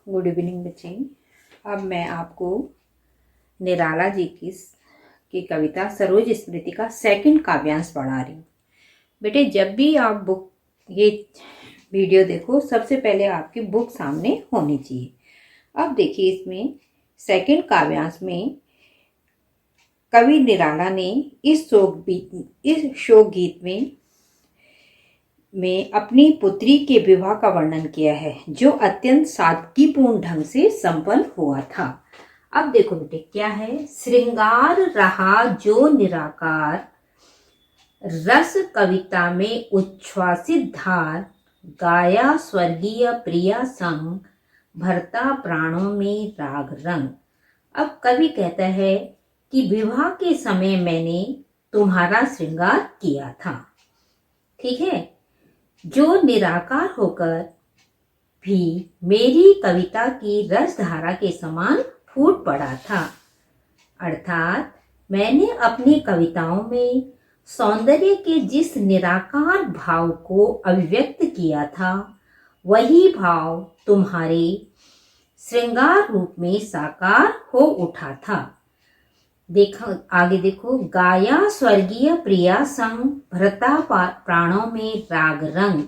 Good evening बच्चे। अब मैं आपको निराला जी की कविता सरोज स्मृति का सेकंड काव्यांश पढ़ा रही हूँ। बेटे, जब भी आप ये वीडियो देखो, सबसे पहले आपकी बुक सामने होनी चाहिए। अब देखिए, इसमें सेकंड काव्यांश में कवि निराला ने इस शोक गीत में अपनी पुत्री के विवाह का वर्णन किया है, जो अत्यंत सादगीपूर्ण ढंग से संपन्न हुआ था। अब देखो बेटे, क्या है? श्रृंगार रहा जो निराकार, रस कविता में उच्छ्वासित धार, गाया स्वर्गीय प्रिया संग, भरता प्राणों में राग रंग। अब कवि कहता है कि विवाह के समय मैंने तुम्हारा श्रृंगार किया था, ठीक है, जो निराकार होकर भी मेरी कविता की रसधारा के समान फूट पड़ा था। अर्थात मैंने अपनी कविताओं में सौंदर्य के जिस निराकार भाव को अभिव्यक्त किया था, वही भाव तुम्हारे श्रृंगार रूप में साकार हो उठा था। देखो आगे, देखो, गाया स्वर्गीय प्रिया संग, भरता प्राणों में राग रंग,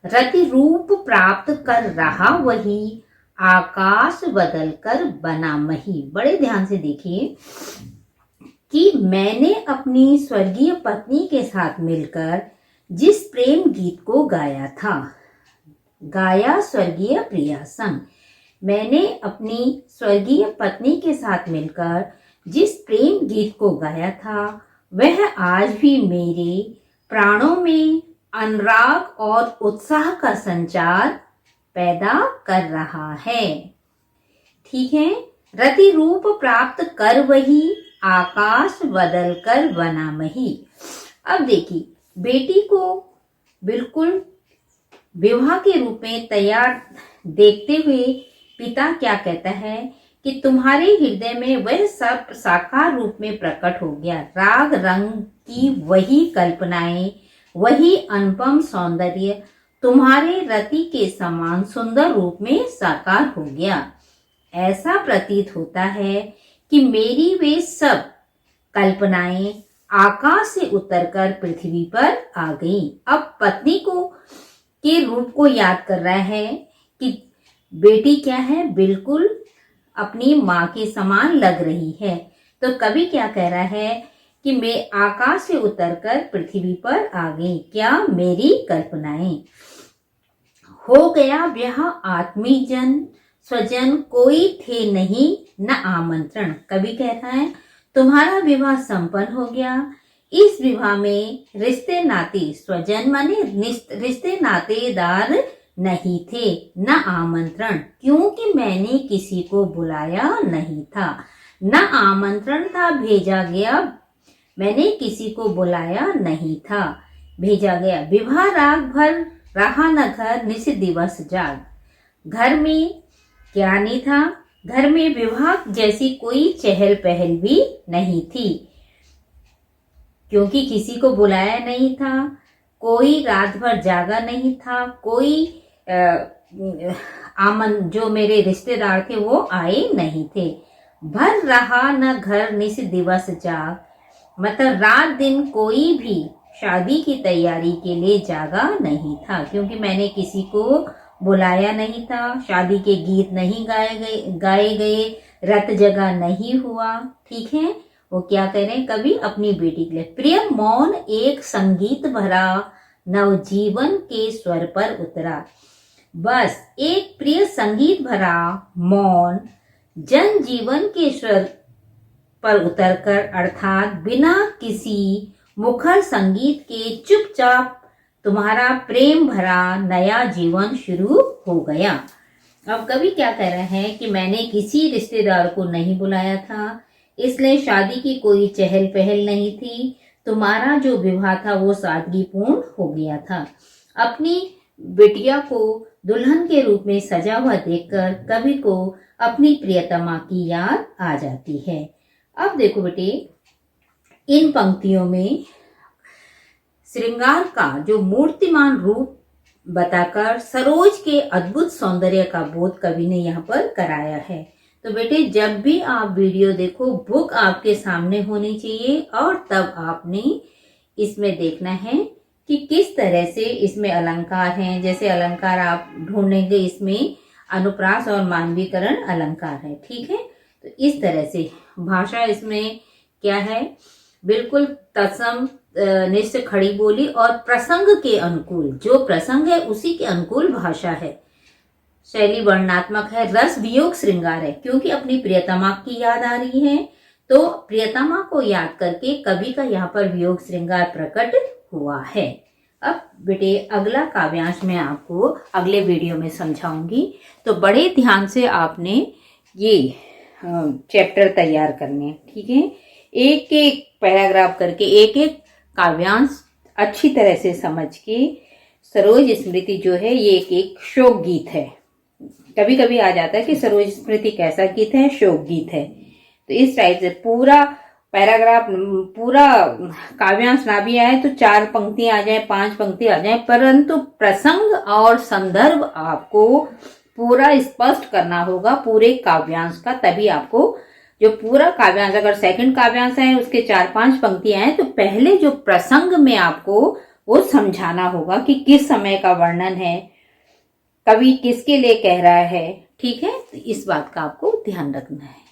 रति रूप प्राप्त कर रहा वही, आकाश बदल कर बना मही। बड़े ध्यान से देखिए कि मैंने अपनी स्वर्गीय पत्नी के साथ मिलकर जिस प्रेम गीत को गाया था, गाया स्वर्गीय प्रिया संग, मैंने अपनी स्वर्गीय पत्नी के साथ मिलकर जिस प्रेम गीत को गाया था, वह आज भी मेरे प्राणों में अनुराग और उत्साह का संचार पैदा कर रहा है। ठीक है, रति रूप प्राप्त कर वही, आकाश बदल कर बना मही। अब देखिए, बेटी को बिल्कुल विवाह के रूप में तैयार देखते हुए पिता क्या कहता है कि तुम्हारे हृदय में वह सब साकार रूप में प्रकट हो गया, राग रंग की वही कल्पनाएं, वही अनुपम सौंदर्य तुम्हारे रति के समान सुंदर रूप में साकार हो गया। ऐसा प्रतीत होता है कि मेरी वे सब कल्पनाएं आकाश से उतरकर पृथ्वी पर आ गईं। अब पत्नी के रूप को याद कर रहा है कि बेटी क्या है, बिल्कुल अपनी माँ के समान लग रही है। तो कवि क्या कह रहा है कि मैं आकाश से उतरकर पृथ्वी पर आ गई, क्या मेरी कल्पनाएं। हो गया ब्याह आत्मीजन स्वजन, कोई थे नहीं न आमंत्रण। कवि कह रहा है तुम्हारा विवाह संपन्न हो गया। इस विवाह में रिश्ते नाते, स्वजन माने रिश्ते नातेदार नहीं थे, न आमंत्रण, क्योंकि मैंने किसी को बुलाया नहीं था। न आमंत्रण था भेजा गया, मैंने किसी को बुलाया नहीं था, भेजा गया। विवाह राग भर रहा न घर, निस दिवस जाग। घर में क्या नहीं था? घर में विवाह जैसी कोई चहल पहल भी नहीं थी, क्योंकि किसी को बुलाया नहीं था, कोई रात भर जागा नहीं था, कोई जो मेरे रिश्तेदार थे वो आए नहीं थे। भर रहा न घर निस दिवस जाग, मतलब रात दिन कोई भी शादी की तैयारी के लिए जागा नहीं था, क्योंकि मैंने किसी को बुलाया नहीं था, शादी के गीत नहीं गाए गए, रत जगा नहीं हुआ। ठीक है, वो क्या कह रहे हैं कवि अपनी बेटी के लिए? प्रिय मौन एक संगीत भरा, नवजीवन के स्वर पर उतरा। बस एक प्रिय संगीत भरा मौन जन जीवन के स्वर पर उतरकर, अर्थात बिना किसी मुखर संगीत के चुपचाप तुम्हारा प्रेम भरा नया जीवन शुरू हो गया। अब कवि क्या कह रहे हैं कि मैंने किसी रिश्तेदार को नहीं बुलाया था, इसलिए शादी की कोई चहल पहल नहीं थी, तुम्हारा जो विवाह था वो सादगीपूर्ण हो गया था। अपनी बिटिया को दुल्हन के रूप में सजा हुआ देखकर कवि को अपनी प्रियतमा की याद आ जाती है। अब देखो बेटे, इन पंक्तियों में श्रृंगार का जो मूर्तिमान रूप बताकर सरोज के अद्भुत सौंदर्य का बोध कवि ने यहाँ पर कराया है। तो बेटे जब भी आप वीडियो देखो बुक आपके सामने होनी चाहिए और तब आपने इसमें देखना है कि किस तरह से इसमें अलंकार हैं। जैसे अलंकार आप ढूंढेंगे इसमें अनुप्रास और मानवीकरण अलंकार है, ठीक है। तो इस तरह से भाषा इसमें क्या है, बिल्कुल तत्सम निश्चित खड़ी बोली और प्रसंग के अनुकूल, जो प्रसंग है उसी के अनुकूल भाषा है। शैली वर्णनात्मक है, रस वियोग श्रृंगार है, क्योंकि अपनी प्रियतमा की याद आ रही है तो प्रियतमा को याद करके कवि का यहाँ पर वियोग श्रृंगार प्रकट हुआ है। अब बेटे अगला काव्यांश मैं आपको अगले वीडियो में समझाऊंगी, तो बड़े ध्यान से आपने ये चैप्टर तैयार करने, ठीक है। एक एक पैराग्राफ करके एक एक काव्यांश अच्छी तरह से समझ के, सरोज स्मृति जो है ये एक शोक गीत है। कभी कभी आ जाता है कि सरोज स्मृति कैसा गीत है, शोक गीत है। तो इस टाइप से पूरा पैराग्राफ, पूरा काव्यांश ना भी आए तो 4 पंक्ति आ जाए, 5 पंक्ति आ जाए, परंतु प्रसंग और संदर्भ आपको पूरा स्पष्ट करना होगा पूरे काव्यांश का। तभी आपको जो पूरा काव्यांश, अगर सेकंड काव्यांश है उसके 4-5 पंक्तियां हैं, तो पहले जो प्रसंग में आपको वो समझाना होगा कि किस समय का वर्णन है, कवि किसके लिए कह रहा है, ठीक है। तो इस बात का आपको ध्यान रखना है।